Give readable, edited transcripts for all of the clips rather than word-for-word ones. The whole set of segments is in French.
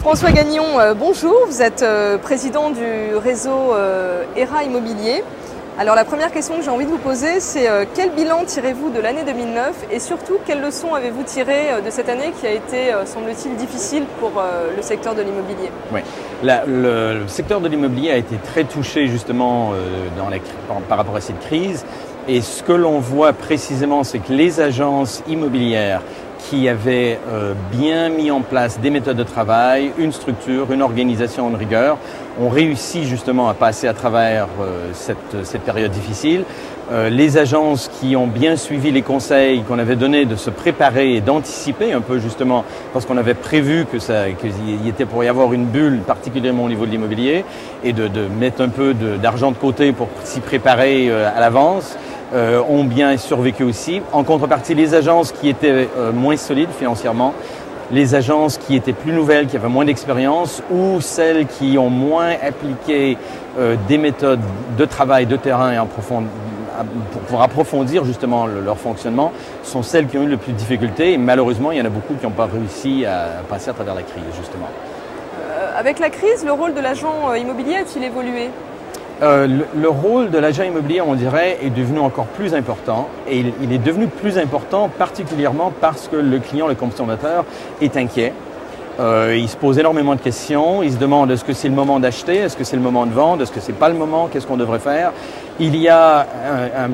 François Gagnon, bonjour, vous êtes président du réseau ERA Immobilier. Alors la première question que j'ai envie de vous poser, c'est quel bilan tirez-vous de l'année 2009 et surtout quelles leçons avez-vous tirées de cette année qui a été, semble-t-il, difficile pour le secteur de l'immobilier? Oui, le secteur de l'immobilier a été très touché justement par rapport à cette crise. Et ce que l'on voit précisément, c'est que les agences immobilières qui avaient bien mis en place des méthodes de travail, une structure, une organisation, une rigueur, ont réussi justement à passer à travers cette période difficile. Les agences qui ont bien suivi les conseils qu'on avait donnés de se préparer et d'anticiper un peu justement, parce qu'on avait prévu qu'il était pour y avoir une bulle, particulièrement au niveau de l'immobilier, et de mettre un peu d'argent de côté pour s'y préparer à l'avance, ont bien survécu aussi. En contrepartie, les agences qui étaient moins solides financièrement, les agences qui étaient plus nouvelles, qui avaient moins d'expérience, ou celles qui ont moins appliqué des méthodes de travail, de terrain pour approfondir justement leur fonctionnement, sont celles qui ont eu le plus de difficultés. Et malheureusement, il y en a beaucoup qui n'ont pas réussi à passer à travers la crise, justement. Avec la crise, le rôle de l'agent immobilier a-t-il évolué ? Le rôle de l'agent immobilier, on dirait, est devenu encore plus important. Et il est devenu plus important particulièrement parce que le client, le consommateur, est inquiet. Il se pose énormément de questions. Il se demande est-ce que c'est le moment d'acheter, est-ce que c'est le moment de vendre, est-ce que c'est pas le moment, qu'est-ce qu'on devrait faire. Il y a un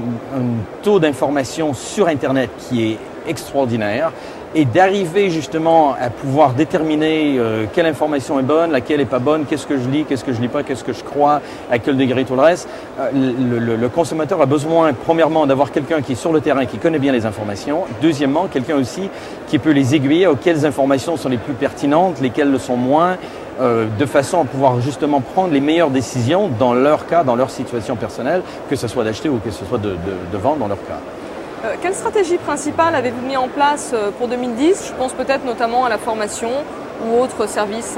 taux d'information sur Internet qui est extraordinaire. Et d'arriver justement à pouvoir déterminer quelle information est bonne, laquelle est pas bonne, qu'est-ce que je lis, qu'est-ce que je lis pas, qu'est-ce que je crois, à quel degré tout le reste. Le consommateur a besoin, premièrement, d'avoir quelqu'un qui est sur le terrain, qui connaît bien les informations. Deuxièmement, quelqu'un aussi qui peut les aiguiller quelles informations sont les plus pertinentes, lesquelles le sont moins, de façon à pouvoir justement prendre les meilleures décisions dans leur cas, dans leur situation personnelle, que ce soit d'acheter ou que ce soit de vendre dans leur cas. Quelle stratégie principale avez-vous mis en place pour 2010 ? Je pense peut-être notamment à la formation ou autres services.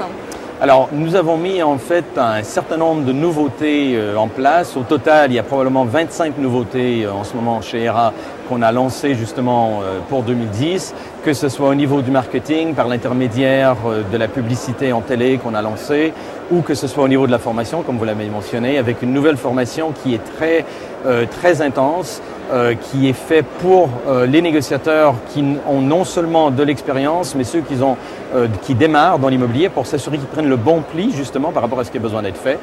Alors, nous avons mis en fait un certain nombre de nouveautés en place. Au total, il y a probablement 25 nouveautés en ce moment chez ERA qu'on a lancées justement pour 2010, que ce soit au niveau du marketing, par l'intermédiaire de la publicité en télé qu'on a lancée, ou que ce soit au niveau de la formation, comme vous l'avez mentionné, avec une nouvelle formation qui est très intense, qui est fait pour les négociateurs qui ont non seulement de l'expérience, mais ceux qui démarrent dans l'immobilier pour s'assurer qu'ils prennent le bon pli justement par rapport à ce qui a besoin d'être fait.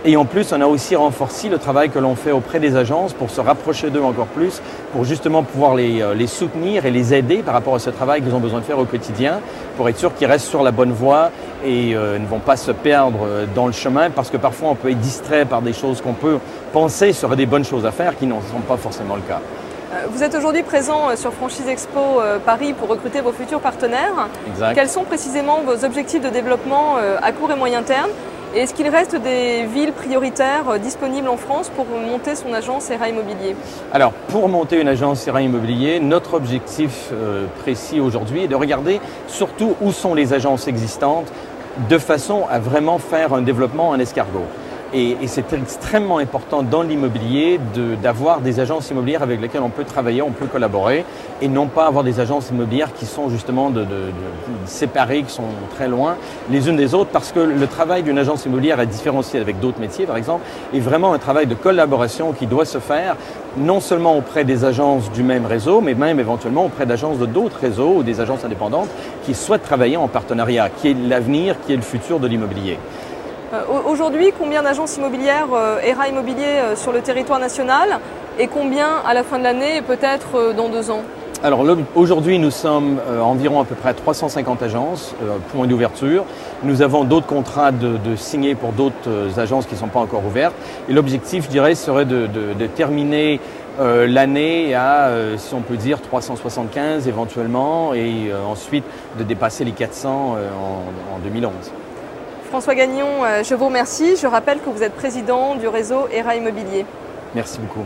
Et en plus, on a aussi renforcé le travail que l'on fait auprès des agences pour se rapprocher d'eux encore plus, pour justement pouvoir les soutenir et les aider par rapport à ce travail qu'ils ont besoin de faire au quotidien, pour être sûr qu'ils restent sur la bonne voie et ne vont pas se perdre dans le chemin, parce que parfois on peut être distrait par des choses qu'on peut penser seraient des bonnes choses à faire qui n'en sont pas forcément le cas. Vous êtes aujourd'hui présent sur Franchise Expo Paris pour recruter vos futurs partenaires. Exact. Quels sont précisément vos objectifs de développement à court et moyen terme ? Et est-ce qu'il reste des villes prioritaires disponibles en France pour monter son agence ERA Immobilier ? Alors, pour monter une agence ERA Immobilier, notre objectif précis aujourd'hui est de regarder surtout où sont les agences existantes de façon à vraiment faire un développement en escargot. Et c'est extrêmement important dans l'immobilier d'avoir des agences immobilières avec lesquelles on peut travailler, on peut collaborer, et non pas avoir des agences immobilières qui sont justement séparées, qui sont très loin les unes des autres, parce que le travail d'une agence immobilière, à différencier avec d'autres métiers par exemple, est vraiment un travail de collaboration qui doit se faire non seulement auprès des agences du même réseau, mais même éventuellement auprès d'agences de d'autres réseaux ou des agences indépendantes qui souhaitent travailler en partenariat, qui est l'avenir, qui est le futur de l'immobilier. Aujourd'hui, combien d'agences immobilières ERA Immobilier sur le territoire national et combien à la fin de l'année et peut-être dans 2 ans ? Alors aujourd'hui, nous sommes environ à peu près à 350 agences, point d'ouverture. Nous avons d'autres contrats de signer pour d'autres agences qui ne sont pas encore ouvertes. Et l'objectif, je dirais, serait de terminer l'année à, si on peut dire, 375 éventuellement, et ensuite de dépasser les 400 en 2011. François Gagnon, je vous remercie. Je rappelle que vous êtes président du réseau ERA Immobilier. Merci beaucoup.